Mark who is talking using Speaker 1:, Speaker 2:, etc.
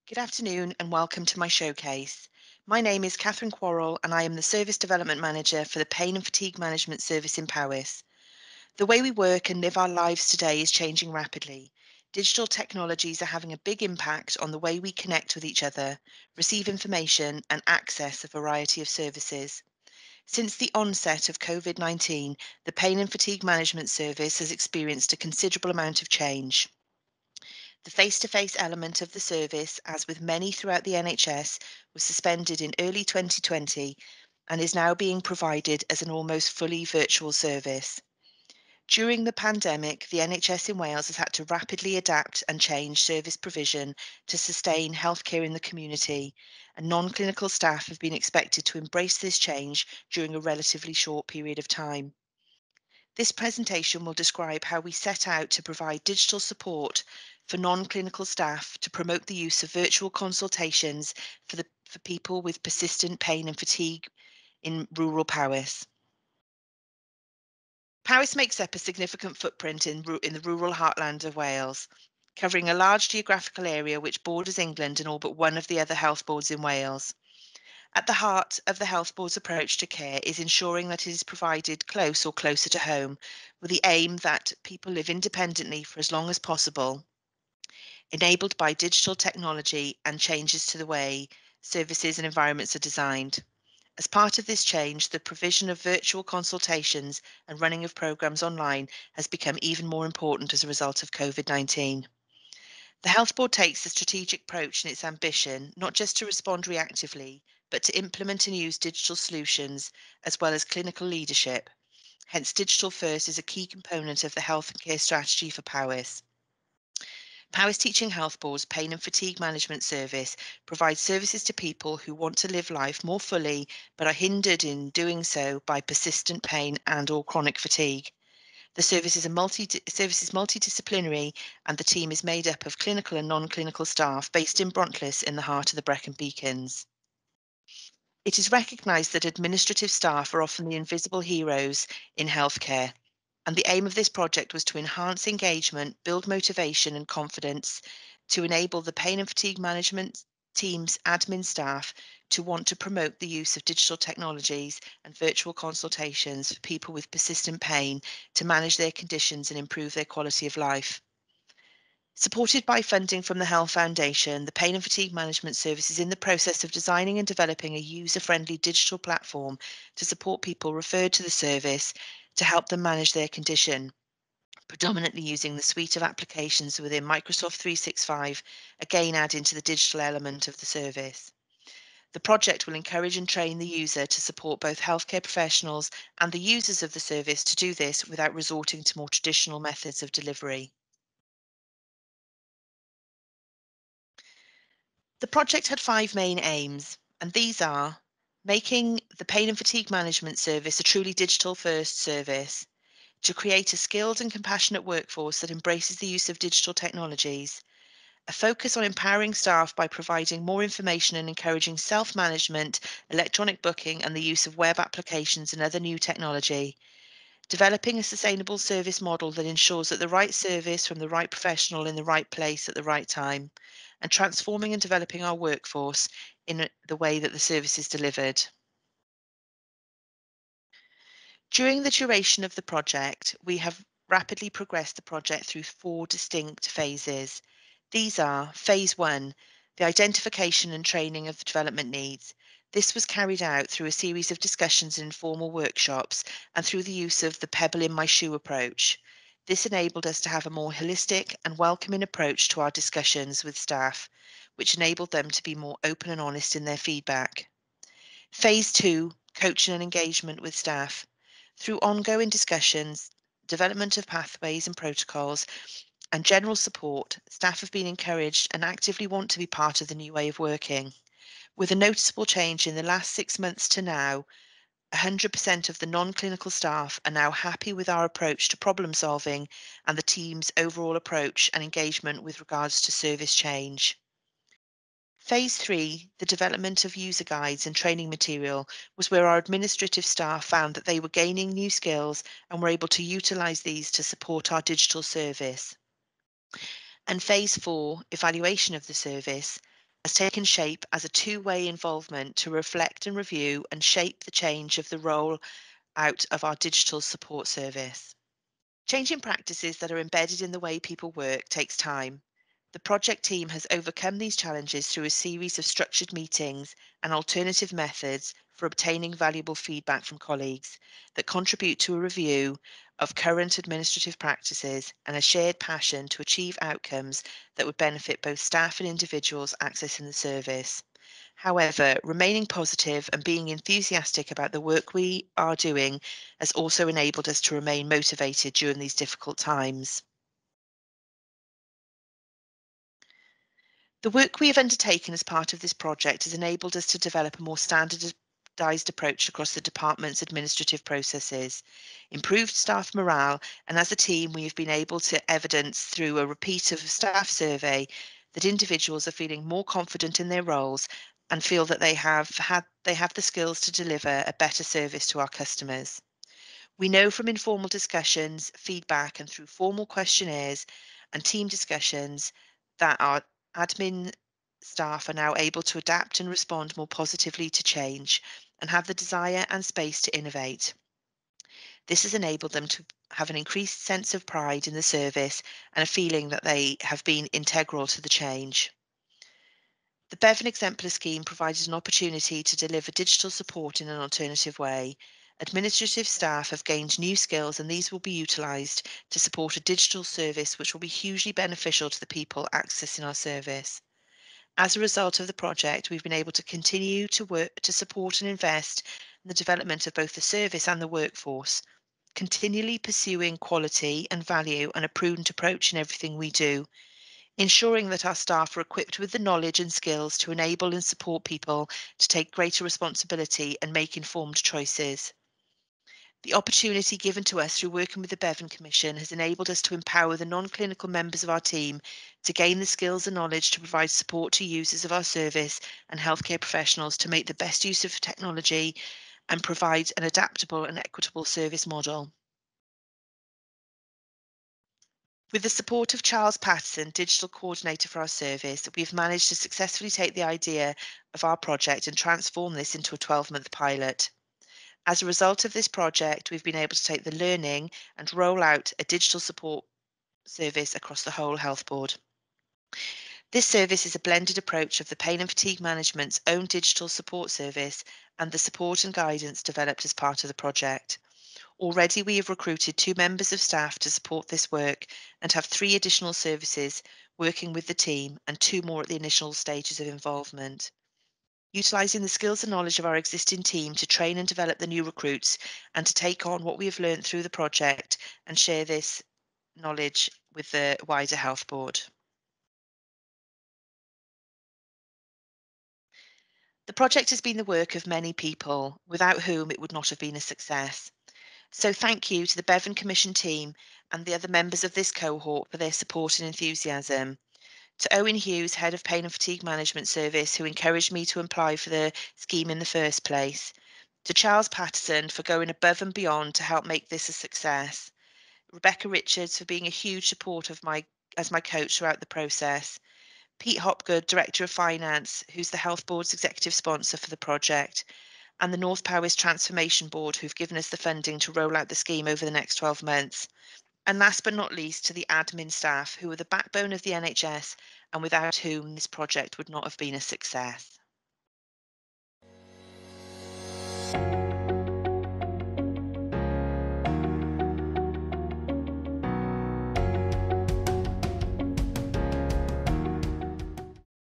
Speaker 1: Good afternoon and welcome to my showcase. My name is Catherine Quarrell and I am the Service Development Manager for the Pain and Fatigue Management Service in Powys. The way we work and live our lives today is changing rapidly. Digital technologies are having a big impact on the way we connect with each other, receive information and access a variety of services. Since the onset of COVID-19, the Pain and Fatigue Management Service has experienced a considerable amount of change. The face-to-face element of the service, as with many throughout the NHS, was suspended in early 2020 and is now being provided as an almost fully virtual service. During the pandemic, the NHS in Wales has had to rapidly adapt and change service provision to sustain healthcare in the community, and non-clinical staff have been expected to embrace this change during a relatively short period of time. This presentation will describe how we set out to provide digital support for non-clinical staff to promote the use of virtual consultations for people with persistent pain and fatigue in rural Powys. Powys makes up a significant footprint in the rural heartland of Wales, covering a large geographical area which borders England and all but one of the other health boards in Wales. At the heart of the Health Board's approach to care is ensuring that it is provided close or closer to home, with the aim that people live independently for as long as possible, enabled by digital technology and changes to the way services and environments are designed. As part of this change, the provision of virtual consultations and running of programs online has become even more important as a result of COVID-19. The Health Board takes a strategic approach in its ambition, not just to respond reactively, but to implement and use digital solutions as well as clinical leadership. Hence, digital first is a key component of the health and care strategy for Powys. Powys Teaching Health Board's Pain and Fatigue Management Service provides services to people who want to live life more fully but are hindered in doing so by persistent pain and/or chronic fatigue. The service is multidisciplinary and the team is made up of clinical and non-clinical staff based in Brontlis in the heart of the Brecon Beacons. It is recognised that administrative staff are often the invisible heroes in healthcare, and the aim of this project was to enhance engagement, build motivation and confidence, to enable the pain and fatigue management team's admin staff to want to promote the use of digital technologies and virtual consultations for people with persistent pain to manage their conditions and improve their quality of life. Supported by funding from the Health Foundation, the Pain and Fatigue Management Service is in the process of designing and developing a user-friendly digital platform to support people referred to the service to help them manage their condition, predominantly using the suite of applications within Microsoft 365, again adding to the digital element of the service. The project will encourage and train the user to support both healthcare professionals and the users of the service to do this without resorting to more traditional methods of delivery. The project had five main aims, and these are making the pain and fatigue management service a truly digital-first service, to create a skilled and compassionate workforce that embraces the use of digital technologies, a focus on empowering staff by providing more information and encouraging self-management, electronic booking, and the use of web applications and other new technology, developing a sustainable service model that ensures that the right service from the right professional in the right place at the right time, and transforming and developing our workforce in the way that the service is delivered. During the duration of the project, we have rapidly progressed the project through four distinct phases. These are Phase 1, the identification and training of the development needs. This was carried out through a series of discussions and informal workshops and through the use of the pebble in my shoe approach. This enabled us to have a more holistic and welcoming approach to our discussions with staff, which enabled them to be more open and honest in their feedback. Phase 2, coaching and engagement with staff. Through ongoing discussions, development of pathways and protocols, and general support, staff have been encouraged and actively want to be part of the new way of working. With a noticeable change in the last 6 months to now, 100% of the non-clinical staff are now happy with our approach to problem solving and the team's overall approach and engagement with regards to service change. Phase 3, the development of user guides and training material, was where our administrative staff found that they were gaining new skills and were able to utilise these to support our digital service. And Phase 4, evaluation of the service, has taken shape as a two-way involvement to reflect and review and shape the change of the role out of our digital support service. Changing practices that are embedded in the way people work takes time. The project team has overcome these challenges through a series of structured meetings and alternative methods for obtaining valuable feedback from colleagues that contribute to a review of current administrative practices and a shared passion to achieve outcomes that would benefit both staff and individuals accessing the service. However, remaining positive and being enthusiastic about the work we are doing has also enabled us to remain motivated during these difficult times. The work we have undertaken as part of this project has enabled us to develop a more standardised approach across the department's administrative processes, improved staff morale, and as a team, we have been able to evidence through a repeat of a staff survey that individuals are feeling more confident in their roles and feel that they have the skills to deliver a better service to our customers. We know from informal discussions, feedback, and through formal questionnaires and team discussions that our admin staff are now able to adapt and respond more positively to change and have the desire and space to innovate. This has enabled them to have an increased sense of pride in the service and a feeling that they have been integral to the change. The Bevan Exemplar scheme provided an opportunity to deliver digital support in an alternative way. Administrative staff have gained new skills and these will be utilised to support a digital service which will be hugely beneficial to the people accessing our service. As a result of the project, we've been able to continue to work to support and invest in the development of both the service and the workforce, continually pursuing quality and value and a prudent approach in everything we do, ensuring that our staff are equipped with the knowledge and skills to enable and support people to take greater responsibility and make informed choices. The opportunity given to us through working with the Bevan Commission has enabled us to empower the non-clinical members of our team to gain the skills and knowledge to provide support to users of our service and healthcare professionals to make the best use of technology and provide an adaptable and equitable service model. With the support of Charles Patterson, Digital Coordinator for our service, we've managed to successfully take the idea of our project and transform this into a 12-month pilot. As a result of this project, we've been able to take the learning and roll out a digital support service across the whole health board. This service is a blended approach of the Pain and Fatigue Management's own digital support service and the support and guidance developed as part of the project. Already we have recruited 2 members of staff to support this work and have 3 additional services working with the team and 2 more at the initial stages of involvement. Utilising the skills and knowledge of our existing team to train and develop the new recruits and to take on what we have learned through the project and share this knowledge with the wider health board. The project has been the work of many people, without whom it would not have been a success. So thank you to the Bevan Commission team and the other members of this cohort for their support and enthusiasm. To Owen Hughes, Head of Pain and Fatigue Management Service, who encouraged me to apply for the scheme in the first place. To Charles Patterson for going above and beyond to help make this a success. Rebecca Richards for being a huge support of as my coach throughout the process. Pete Hopgood, Director of Finance, who's the Health Board's executive sponsor for the project, and the North Powys Transformation Board, who've given us the funding to roll out the scheme over the next 12 months. And last but not least, to the admin staff, who are the backbone of the NHS and without whom this project would not have been a success.